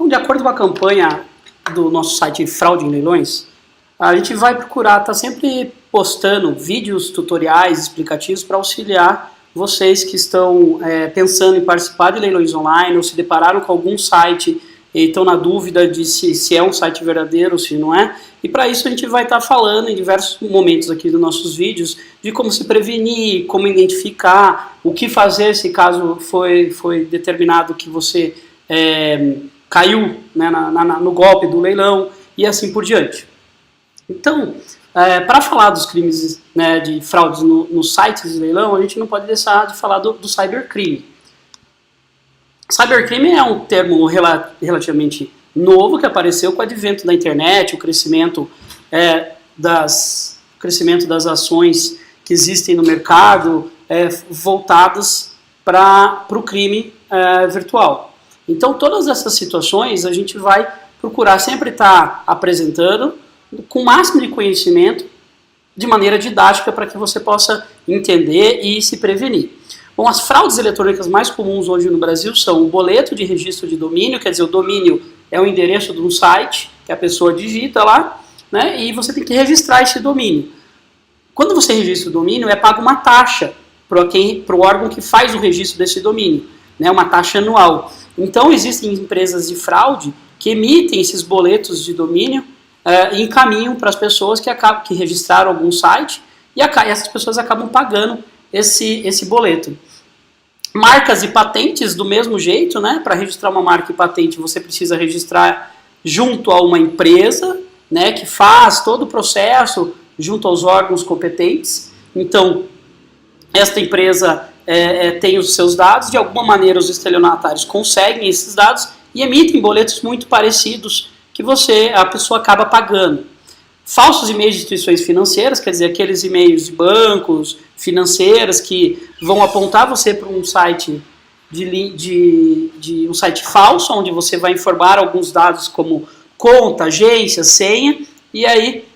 Bom, de acordo com a campanha do nosso site Fraude em Leilões, a gente vai procurar estar sempre postando vídeos, tutoriais, explicativos para auxiliar vocês que estão pensando em participar de leilões online ou se depararam com algum site e estão na dúvida de se é um site verdadeiro ou se não é. E para isso a gente vai estar falando em diversos momentos aqui dos nossos vídeos de como se prevenir, como identificar, o que fazer se caso foi determinado que você caiu, né, no golpe do leilão e assim por diante. Então, para falar dos crimes, né, de fraudes nos sites de leilão, a gente não pode deixar de falar do cybercrime. Cybercrime é um termo relativamente novo que apareceu com o advento da internet, o crescimento das ações que existem no mercado voltadas para o crime virtual. Então, todas essas situações a gente vai procurar sempre estar apresentando com o máximo de conhecimento, de maneira didática, para que você possa entender e se prevenir. Bom, as fraudes eletrônicas mais comuns hoje no Brasil são o boleto de registro de domínio, quer dizer, o domínio é o endereço de um site que a pessoa digita lá, né, e você tem que registrar esse domínio. Quando você registra o domínio, é pago uma taxa para o órgão que faz o registro desse domínio, né, uma taxa anual. Então, existem empresas de fraude que emitem esses boletos de domínio e encaminham para as pessoas que registraram algum site e essas pessoas acabam pagando esse boleto. Marcas e patentes do mesmo jeito, né? Para registrar uma marca e patente você precisa registrar junto a uma empresa, né, que faz todo o processo junto aos órgãos competentes. Então, esta empresa tem os seus dados, de alguma maneira os estelionatários conseguem esses dados e emitem boletos muito parecidos que a pessoa acaba pagando. Falsos e-mails de instituições financeiras, quer dizer, aqueles e-mails de bancos, financeiras que vão apontar você para um site um site falso, onde você vai informar alguns dados como conta, agência, senha, e aí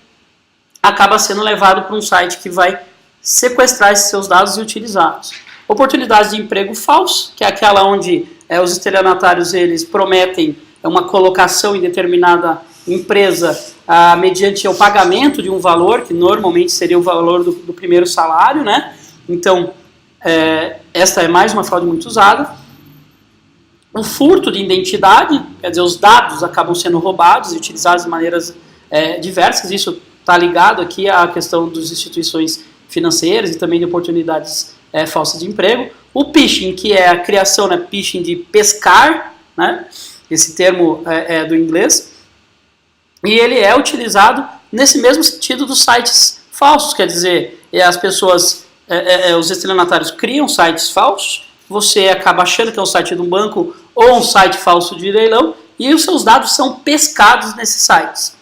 acaba sendo levado para um site que vai sequestrar esses seus dados e utilizá-los. Oportunidades de emprego falso, que é aquela onde os estelionatários eles prometem uma colocação em determinada empresa mediante o pagamento de um valor, que normalmente seria o valor do primeiro salário, né? Então, esta é mais uma fraude muito usada. O furto de identidade, quer dizer, os dados acabam sendo roubados e utilizados de maneiras diversas. Isso está ligado aqui à questão das instituições financeiras e também de oportunidades falsas de emprego. O phishing, que é a criação, né, phishing de pescar, né? Esse termo é do inglês, e ele é utilizado nesse mesmo sentido dos sites falsos, quer dizer, as pessoas, os estelionatários criam sites falsos, você acaba achando que é um site de um banco ou um site falso de leilão, e os seus dados são pescados nesses sites.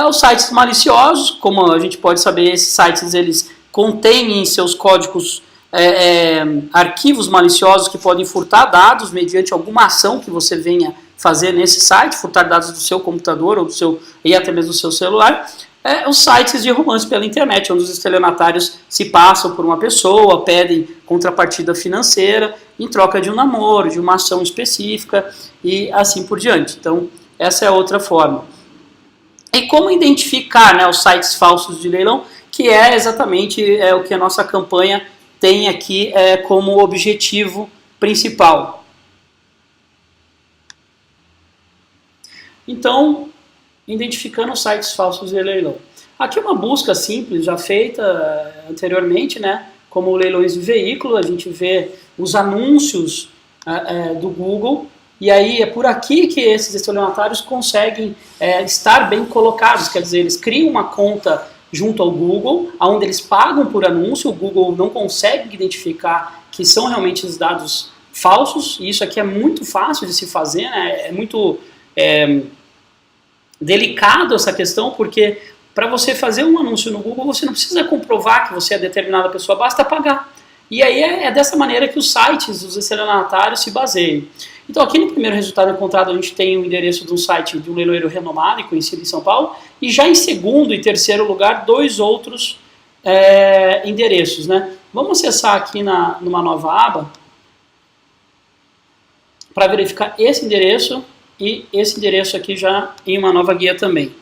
Os sites maliciosos, como a gente pode saber, esses sites eles contêm em seus códigos arquivos maliciosos que podem furtar dados mediante alguma ação que você venha fazer nesse site, furtar dados do seu computador ou e até mesmo do seu celular. Os sites de romance pela internet, onde os estelionatários se passam por uma pessoa, pedem contrapartida financeira em troca de um namoro, de uma ação específica e assim por diante. Então, essa é outra forma. E como identificar, né, os sites falsos de leilão, que é exatamente o que a nossa campanha tem aqui como objetivo principal. Então, identificando os sites falsos de leilão. Aqui uma busca simples, já feita anteriormente, né? Como leilões de veículo, a gente vê os anúncios do Google, e aí é por aqui que esses estelionatários conseguem estar bem colocados, quer dizer, eles criam uma conta junto ao Google, onde eles pagam por anúncio, o Google não consegue identificar que são realmente os dados falsos, e isso aqui é muito fácil de se fazer, né? É muito delicado essa questão, porque para você fazer um anúncio no Google, você não precisa comprovar que você é determinada pessoa, basta pagar. E aí é dessa maneira que os sites, os estelionatários se baseiam. Então aqui no primeiro resultado encontrado a gente tem o endereço de um site de um leiloeiro renomado e conhecido em São Paulo, e já em segundo e terceiro lugar, 2 outros endereços, né? Vamos acessar aqui numa nova aba para verificar esse endereço e esse endereço aqui já em uma nova guia também.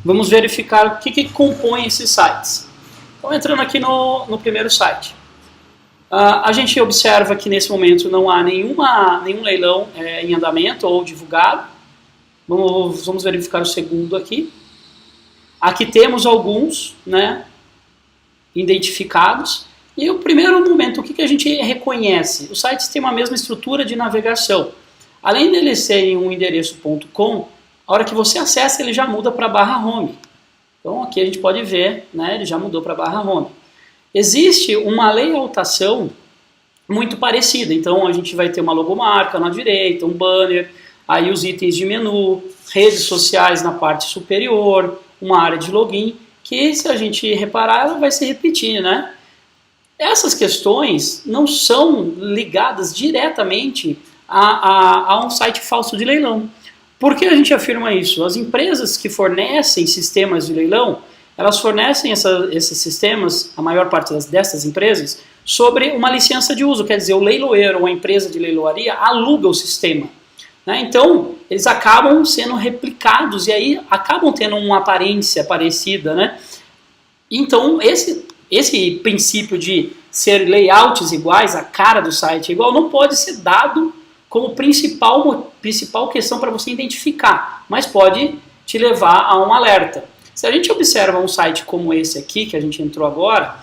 Vamos verificar o que compõe esses sites. Então, entrando aqui no primeiro site. A gente observa que nesse momento não há nenhum leilão em andamento ou divulgado. Vamos verificar o segundo aqui. Aqui temos alguns, né, identificados. E o primeiro momento, o que a gente reconhece? Os sites têm uma mesma estrutura de navegação. Além deles serem um endereço .com, a hora que você acessa ele já muda para /home. Então aqui a gente pode ver, né, ele já mudou para /home. Existe uma layoutação muito parecida, então a gente vai ter uma logomarca na direita, um banner, aí os itens de menu, redes sociais na parte superior, uma área de login, que se a gente reparar ela vai se repetir, né? Essas questões não são ligadas diretamente a um site falso de leilão. Por que a gente afirma isso? As empresas que fornecem sistemas de leilão, elas fornecem esses sistemas, a maior parte dessas empresas, sobre uma licença de uso, quer dizer, o leiloeiro ou a empresa de leiloaria aluga o sistema. Né? Então, eles acabam sendo replicados e aí acabam tendo uma aparência parecida. Né? Então, esse princípio de ser layouts iguais, a cara do site é igual, não pode ser dado como principal questão para você identificar, mas pode te levar a um alerta. Se a gente observa um site como esse aqui, que a gente entrou agora,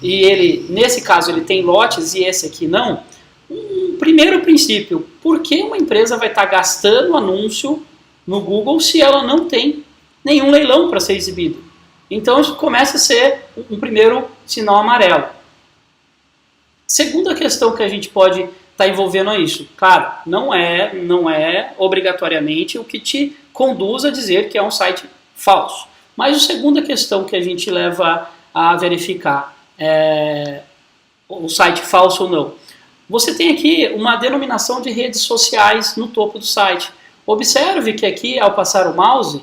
e ele, nesse caso, ele tem lotes e esse aqui não, um primeiro princípio, por que uma empresa vai estar gastando anúncio no Google se ela não tem nenhum leilão para ser exibido? Então isso começa a ser um primeiro sinal amarelo. Segunda questão que a gente pode estar envolvendo é isso. Claro, não é obrigatoriamente o que te conduz a dizer que é um site falso. Mas a segunda questão que a gente leva a verificar é o site falso ou não. Você tem aqui uma denominação de redes sociais no topo do site. Observe que aqui, ao passar o mouse,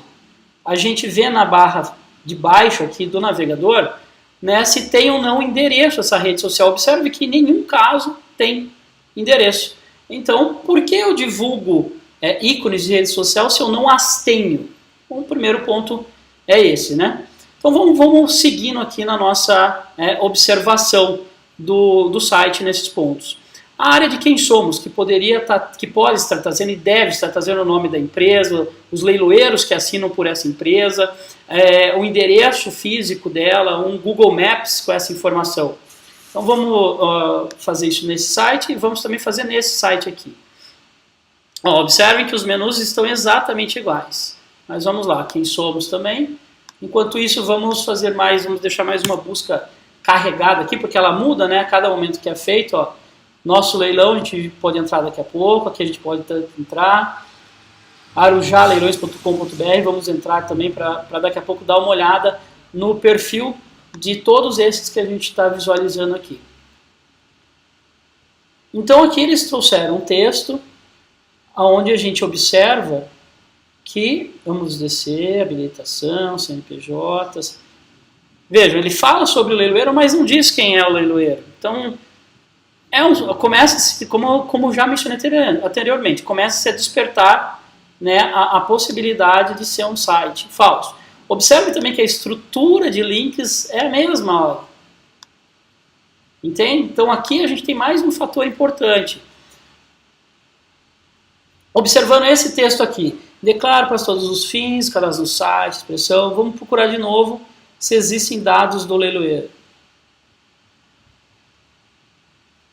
a gente vê na barra de baixo aqui do navegador, né, se tem ou não endereço essa rede social. Observe que em nenhum caso tem endereço. Então, por que eu divulgo ícones de rede social se eu não as tenho? Bom, o primeiro ponto é esse, né? Então vamos seguindo aqui na nossa observação do site nesses pontos. A área de quem somos, que pode estar trazendo e deve estar trazendo o nome da empresa, os leiloeiros que assinam por essa empresa, o endereço físico dela, um Google Maps com essa informação. Então vamos fazer isso nesse site e vamos também fazer nesse site aqui. Observem que os menus estão exatamente iguais. Mas vamos lá, quem somos também. Enquanto isso, vamos deixar mais uma busca carregada aqui, porque ela muda, né, a cada momento que é feito. Ó, nosso leilão, a gente pode entrar daqui a pouco, aqui a gente pode entrar. arujaleilões.com.br, vamos entrar também para daqui a pouco dar uma olhada no perfil de todos esses que a gente está visualizando aqui. Então aqui eles trouxeram um texto, onde a gente observa que, vamos descer, habilitação, CNPJs. Vejam, ele fala sobre o leiloeiro, mas não diz quem é o leiloeiro. Então, começa, como já mencionei anteriormente, começa a se despertar, né, a possibilidade de ser um site falso. Observe também que a estrutura de links é a mesma. Ó. Entende? Então aqui a gente tem mais um fator importante. Observando esse texto aqui, declaro para todos os fins, cadastro do site, expressão, vamos procurar de novo se existem dados do leiloeiro.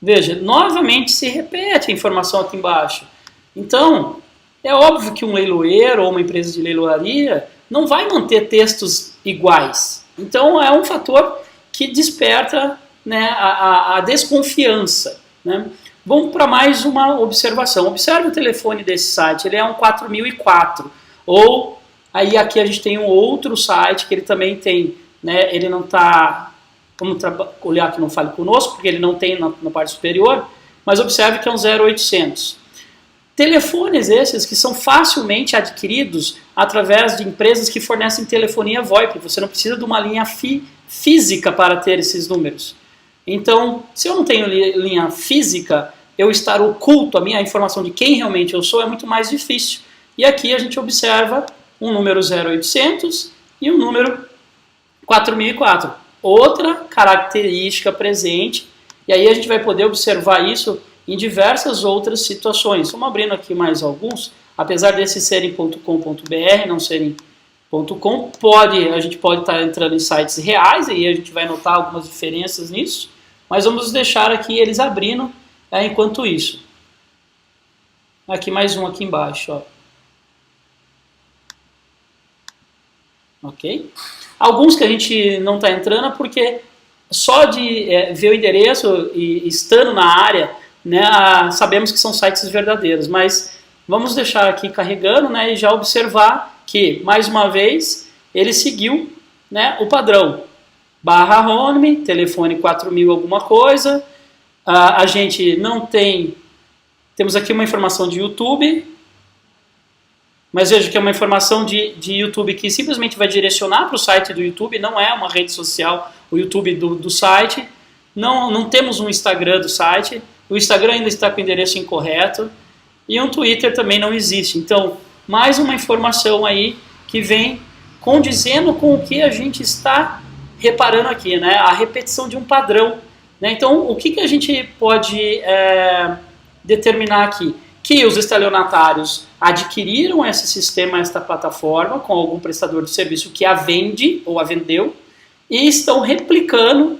Veja, novamente se repete a informação aqui embaixo. Então, é óbvio que um leiloeiro ou uma empresa de leiloaria não vai manter textos iguais. Então, é um fator que desperta, né, a desconfiança. Né? Vamos para mais uma observação. Observe o telefone desse site, ele é um 4004. Ou, aí aqui a gente tem um outro site que ele também tem, né, ele não está... Vamos olhar que não fale conosco, porque ele não tem na parte superior, mas observe que é um 0800. Telefones esses que são facilmente adquiridos através de empresas que fornecem telefonia VoIP. Você não precisa de uma linha física para ter esses números. Então, se eu não tenho linha física, eu estar oculto, a informação de quem realmente eu sou é muito mais difícil. E aqui a gente observa um número 0800 e um número 4004. Outra característica presente, e aí a gente vai poder observar isso em diversas outras situações. Vamos abrindo aqui mais alguns, apesar desses serem .com.br, não serem .com, a gente pode estar entrando em sites reais, e a gente vai notar algumas diferenças nisso, mas vamos deixar aqui eles abrindo enquanto isso. Aqui mais um aqui embaixo, ó. Ok? Alguns que a gente não está entrando porque só de ver o endereço e estando na área, né, sabemos que são sites verdadeiros, mas vamos deixar aqui carregando, né, e já observar que, mais uma vez, ele seguiu, né, o padrão. /home, telefone 4000 alguma coisa, a gente não tem, temos aqui uma informação de YouTube, mas veja que é uma informação de YouTube que simplesmente vai direcionar para o site do YouTube, não é uma rede social, o YouTube do site. Não temos um Instagram do site, o Instagram ainda está com o endereço incorreto, e um Twitter também não existe. Então, mais uma informação aí que vem condizendo com o que a gente está reparando aqui, né? A repetição de um padrão. Né? Então, o que a gente pode determinar aqui? Que os estelionatários adquiriram esse sistema, esta plataforma, com algum prestador de serviço que a vende ou a vendeu, e estão replicando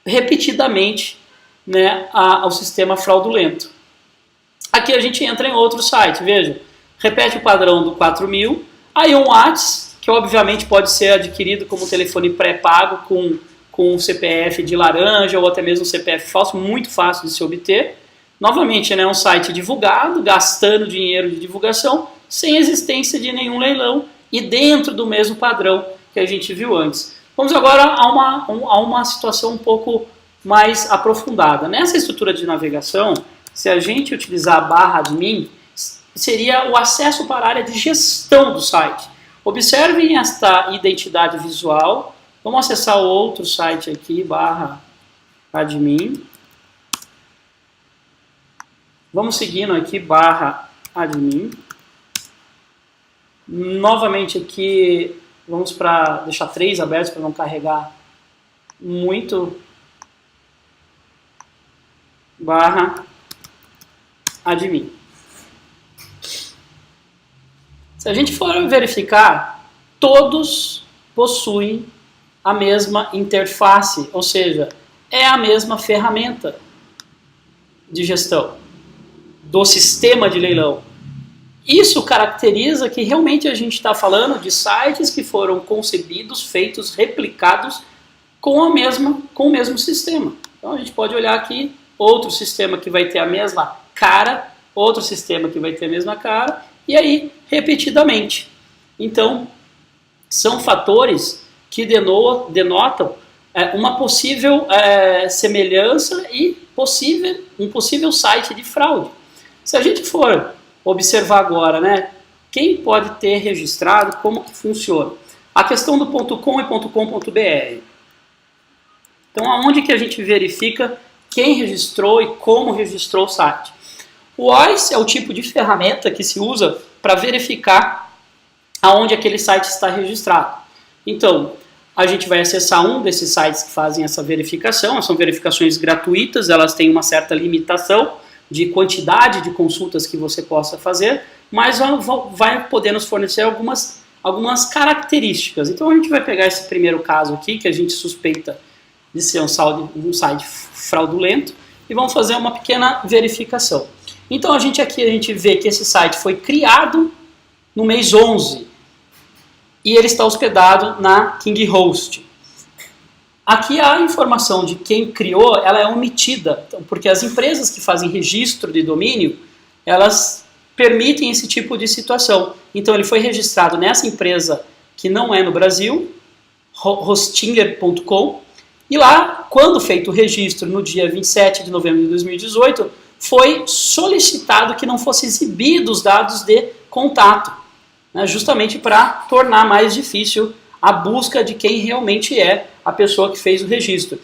repetidamente, né, ao sistema fraudulento. Aqui a gente entra em outro site, veja, repete o padrão do 4000, aí um WhatsApp, que obviamente pode ser adquirido como telefone pré-pago com um CPF de laranja ou até mesmo um CPF falso, muito fácil de se obter. Novamente, né, um site divulgado, gastando dinheiro de divulgação, sem existência de nenhum leilão e dentro do mesmo padrão que a gente viu antes. Vamos agora a uma situação um pouco mais aprofundada. Nessa estrutura de navegação, se a gente utilizar a /admin, seria o acesso para a área de gestão do site. Observem esta identidade visual. Vamos acessar outro site aqui, /admin. Vamos seguindo aqui, /admin. Novamente aqui, vamos para deixar 3 abertos para não carregar muito. /admin. Se a gente for verificar, todos possuem a mesma interface, ou seja, é a mesma ferramenta de gestão do sistema de leilão. Isso caracteriza que realmente a gente está falando de sites que foram concebidos, feitos, replicados com o mesmo sistema. Então a gente pode olhar aqui, outro sistema que vai ter a mesma cara, outro sistema que vai ter a mesma cara, e aí repetidamente. Então são fatores que denotam uma possível semelhança e um possível site de fraude. Se a gente for observar agora, né, quem pode ter registrado, como que funciona? A questão do .com e .com.br. Então, aonde que a gente verifica quem registrou e como registrou o site? O OIS é o tipo de ferramenta que se usa para verificar aonde aquele site está registrado. Então, a gente vai acessar um desses sites que fazem essa verificação. São verificações gratuitas, elas têm uma certa limitação de quantidade de consultas que você possa fazer, mas vai poder nos fornecer algumas características. Então a gente vai pegar esse primeiro caso aqui, que a gente suspeita de ser um site fraudulento, e vamos fazer uma pequena verificação. Então a gente vê que esse site foi criado no mês 11, e ele está hospedado na KingHost. Aqui a informação de quem criou, ela é omitida, porque as empresas que fazem registro de domínio, elas permitem esse tipo de situação. Então ele foi registrado nessa empresa que não é no Brasil, hostinger.com, e lá, quando feito o registro no dia 27 de novembro de 2018, foi solicitado que não fosse exibido os dados de contato, né, justamente para tornar mais difícil a busca de quem realmente é a pessoa que fez o registro.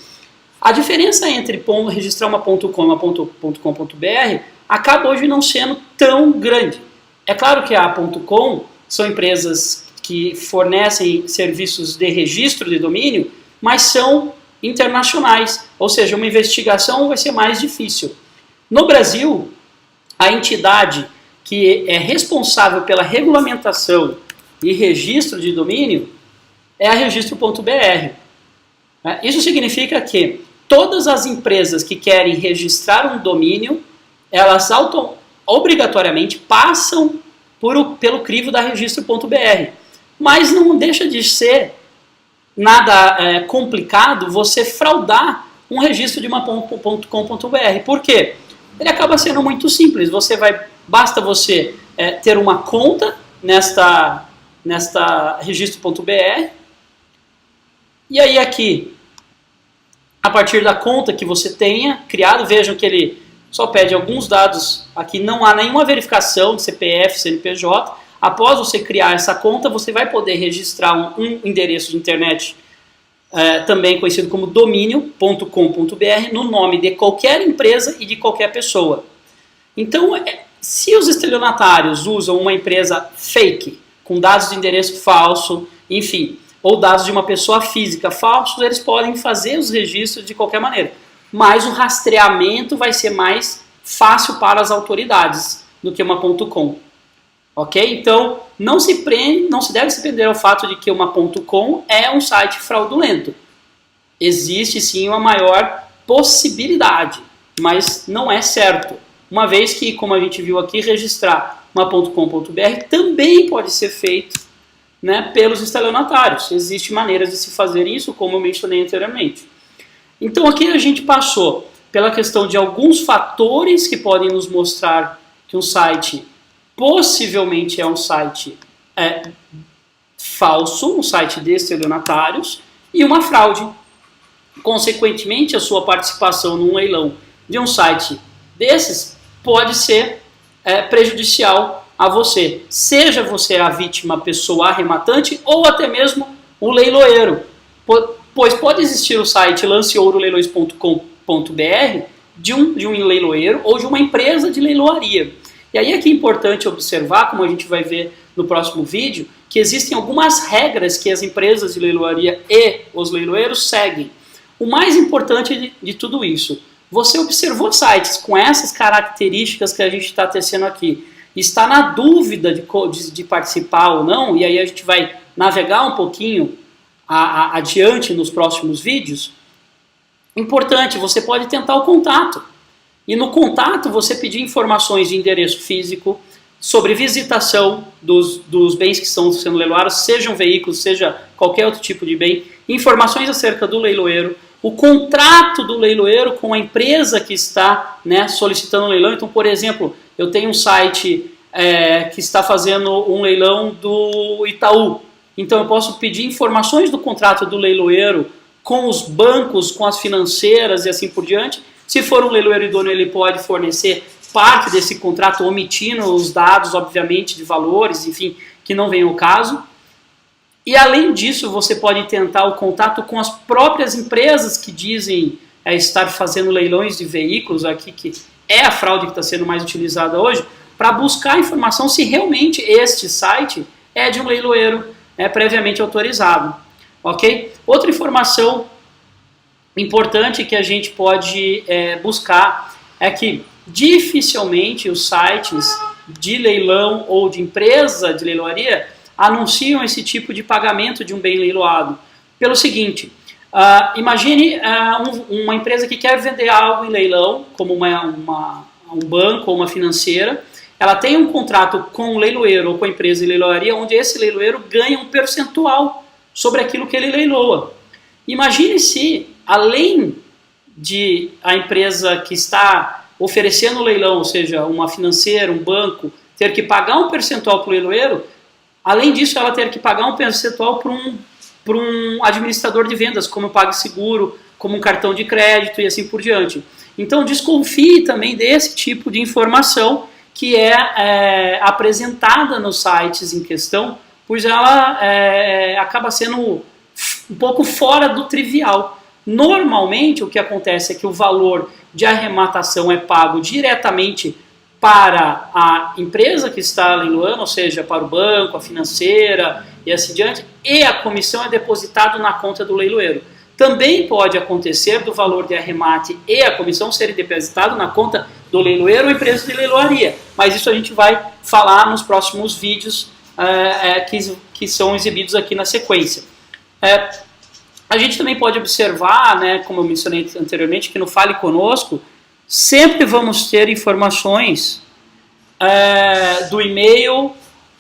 A diferença entre registrar uma .com e uma .com.br acaba hoje não sendo tão grande. É claro que a .com são empresas que fornecem serviços de registro de domínio, mas são internacionais, ou seja, uma investigação vai ser mais difícil. No Brasil, a entidade que é responsável pela regulamentação e registro de domínio é a registro.br. Isso significa que todas as empresas que querem registrar um domínio, elas obrigatoriamente passam pelo crivo da registro.br. Mas não deixa de ser nada complicado você fraudar um registro de uma .com.br. Por quê? Ele acaba sendo muito simples. Basta você ter uma conta nesta registro.br, e aí aqui, a partir da conta que você tenha criado, vejam que ele só pede alguns dados, aqui não há nenhuma verificação de CPF, CNPJ. Após você criar essa conta, você vai poder registrar um endereço de internet, também conhecido como domínio.com.br, no nome de qualquer empresa e de qualquer pessoa. Então, se os estelionatários usam uma empresa fake, com dados de endereço falso, enfim, ou dados de uma pessoa física falsos, eles podem fazer os registros de qualquer maneira. Mas o rastreamento vai ser mais fácil para as autoridades do que uma .com. Ok? Então, não se deve se prender ao fato de que uma .com é um site fraudulento. Existe sim uma maior possibilidade, mas não é certo. Uma vez que, como a gente viu aqui, registrar uma .com.br também pode ser feito, né, pelos estelionatários. Existem maneiras de se fazer isso, como eu mencionei anteriormente. Então aqui a gente passou pela questão de alguns fatores que podem nos mostrar que um site possivelmente é um site falso, um site de estelionatários, e uma fraude. Consequentemente, a sua participação num leilão de um site desses pode ser prejudicial a você. Seja você a vítima, a pessoa arrematante, ou até mesmo o leiloeiro. Pois pode existir o site lanceouroleilões.com.br de um leiloeiro ou de uma empresa de leiloaria. E aí é que é importante observar, como a gente vai ver no próximo vídeo, que existem algumas regras que as empresas de leiloaria e os leiloeiros seguem. O mais importante de tudo isso, você observou sites com essas características que a gente está tecendo aqui, está na dúvida de participar ou não, e aí a gente vai navegar um pouquinho adiante nos próximos vídeos. Importante, você pode tentar o contato. E no contato você pedir informações de endereço físico, sobre visitação dos bens que estão sendo leiloados, sejam veículos, seja qualquer outro tipo de bem, informações acerca do leiloeiro, o contrato do leiloeiro com a empresa que está, né, solicitando o leilão. Então, por exemplo, eu tenho um site que está fazendo um leilão do Itaú. Então eu posso pedir informações do contrato do leiloeiro com os bancos, com as financeiras e assim por diante. Se for um leiloeiro idôneo, ele pode fornecer parte desse contrato, omitindo os dados, obviamente, de valores, enfim, que não vem ao caso. E além disso, você pode tentar o contato com as próprias empresas que dizem estar fazendo leilões de veículos, aqui que é a fraude que está sendo mais utilizada hoje, para buscar informação se realmente este site é de um leiloeiro previamente autorizado. Ok? Outra informação importante que a gente pode buscar é que dificilmente os sites de leilão ou de empresa de leiloaria anunciam esse tipo de pagamento de um bem leiloado. Pelo seguinte, imagine uma empresa que quer vender algo em leilão, como um banco ou uma financeira. Ela tem um contrato com o leiloeiro ou com a empresa de leiloaria, onde esse leiloeiro ganha um percentual sobre aquilo que ele leiloa. Imagine se, além de a empresa que está oferecendo o leilão, ou seja, uma financeira, um banco, ter que pagar um percentual para o leiloeiro, além disso ela ter que pagar um percentual para um administrador de vendas, como o PagSeguro, como um cartão de crédito e assim por diante. Então desconfie também desse tipo de informação que é apresentada nos sites em questão, pois ela acaba sendo um pouco fora do trivial. Normalmente o que acontece é que o valor de arrematação é pago diretamente para a empresa que está leiloando, ou seja, para o banco, a financeira e assim diante, e a comissão é depositada na conta do leiloeiro. Também pode acontecer do valor de arremate e a comissão serem depositados na conta do leiloeiro ou empresa de leiloaria, mas isso a gente vai falar nos próximos vídeos que são exibidos aqui na sequência. A gente também pode observar, né, como eu mencionei anteriormente, que no Fale Conosco sempre vamos ter informações do e-mail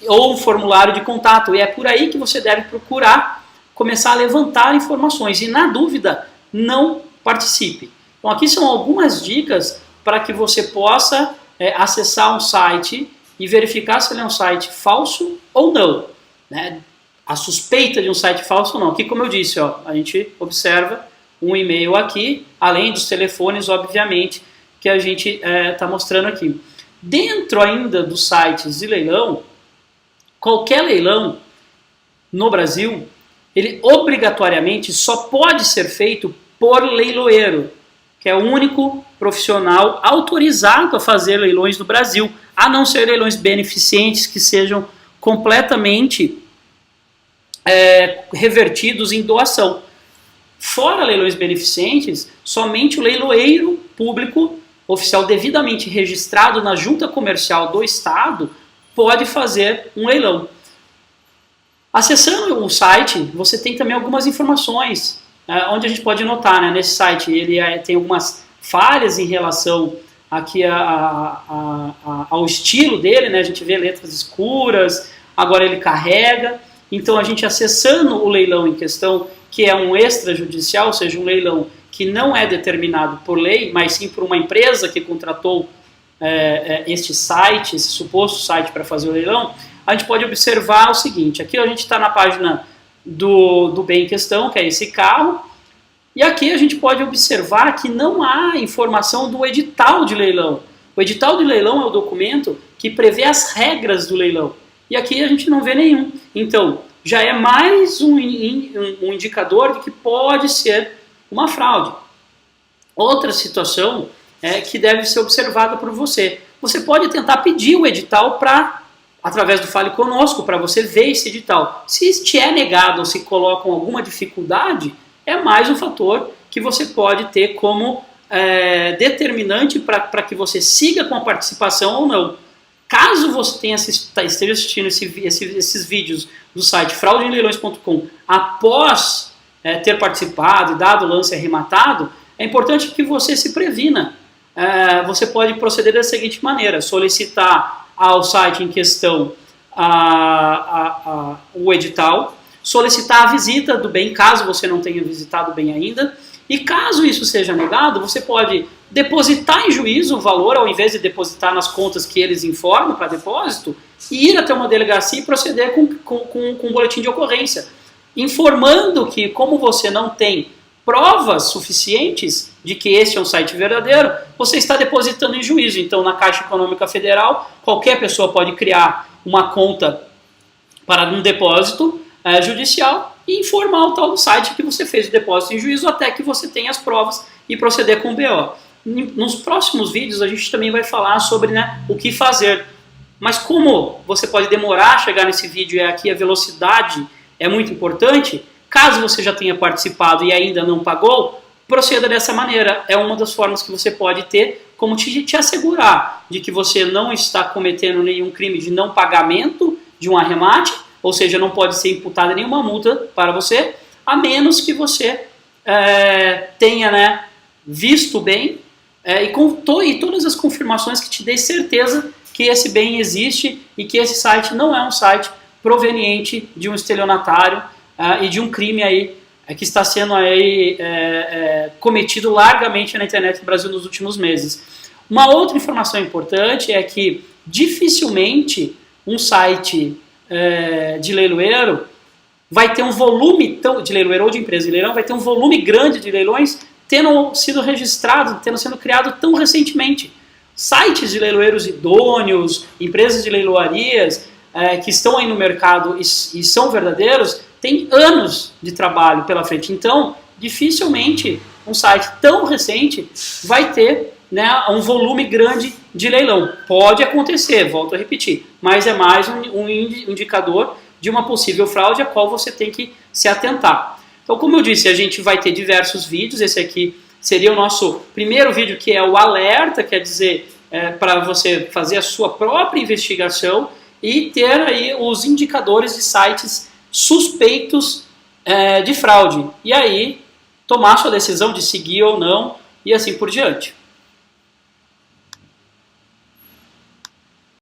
ou formulário de contato, e é por aí que você deve procurar começar a levantar informações, e na dúvida, não participe. Então aqui são algumas dicas para que você possa acessar um site e verificar se ele é um site falso ou não, né? A suspeita de um site falso ou não. Aqui, como eu disse, ó, a gente observa um e-mail aqui, além dos telefones, obviamente, que a gente está mostrando aqui. Dentro ainda dos sites de leilão, qualquer leilão no Brasil, ele obrigatoriamente só pode ser feito por leiloeiro, que é o único profissional autorizado a fazer leilões no Brasil, a não ser leilões beneficentes que sejam completamente revertidos em doação. Fora leilões beneficentes, somente o leiloeiro público oficial devidamente registrado na junta comercial do Estado pode fazer um leilão. Acessando o site, você tem também algumas informações, onde a gente pode notar, né, nesse site ele tem algumas falhas em relação aqui ao estilo dele, né, a gente vê letras escuras, agora ele carrega. Então a gente acessando o leilão em questão, que é um extrajudicial, ou seja, um leilão que não é determinado por lei, mas sim por uma empresa que contratou este site, esse suposto site para fazer o leilão, a gente pode observar o seguinte: aqui a gente está na página do bem em questão, que é esse carro, e aqui a gente pode observar que não há informação do edital de leilão. O edital de leilão é o documento que prevê as regras do leilão. E aqui a gente não vê nenhum. Então, já é mais um indicador de que pode ser uma fraude. Outra situação que deve ser observada por você. Você pode tentar pedir o edital através do Fale Conosco, para você ver esse edital. Se te é negado ou se colocam alguma dificuldade, é mais um fator que você pode ter como determinante para que você siga com a participação ou não. Caso você esteja assistindo esses vídeos do site fraudeemleilões.com após ter participado e dado o lance arrematado, é importante que você se previna. Você pode proceder da seguinte maneira: solicitar ao site em questão o edital, solicitar a visita do bem, caso você não tenha visitado o bem ainda, e caso isso seja negado, você pode depositar em juízo o valor, ao invés de depositar nas contas que eles informam para depósito, e ir até uma delegacia e proceder com um boletim de ocorrência, informando que, como você não tem provas suficientes de que este é um site verdadeiro, você está depositando em juízo. Então, na Caixa Econômica Federal, qualquer pessoa pode criar uma conta para um depósito judicial e informar o tal do site que você fez o depósito em juízo até que você tenha as provas e proceder com o BO. Nos próximos vídeos a gente também vai falar sobre, né, o que fazer. Mas como você pode demorar a chegar nesse vídeo e aqui a velocidade é muito importante, caso você já tenha participado e ainda não pagou, proceda dessa maneira. É uma das formas que você pode ter como te assegurar de que você não está cometendo nenhum crime de não pagamento de um arremate, ou seja, não pode ser imputada nenhuma multa para você, a menos que você tenha, né, visto bem e todas as confirmações que te dê certeza que esse bem existe e que esse site não é um site proveniente de um estelionatário e de um crime aí que está sendo aí, cometido largamente na internet do Brasil nos últimos meses. Uma outra informação importante é que dificilmente um site de leiloeiro vai ter um volume de leiloeiro ou de empresa de leilão, vai ter um volume grande de leilões tendo sido registrado, tendo sido criado tão recentemente. Sites de leiloeiros idôneos, empresas de leiloarias que estão aí no mercado e são verdadeiros, têm anos de trabalho pela frente. Então, dificilmente um site tão recente vai ter, né, um volume grande de leilão. Pode acontecer, volto a repetir, mas é mais um indicador de uma possível fraude a qual você tem que se atentar. Então, como eu disse, a gente vai ter diversos vídeos. Esse aqui seria o nosso primeiro vídeo, que é o alerta, quer dizer, para você fazer a sua própria investigação e ter aí os indicadores de sites suspeitos de fraude. E aí, tomar sua decisão de seguir ou não, e assim por diante.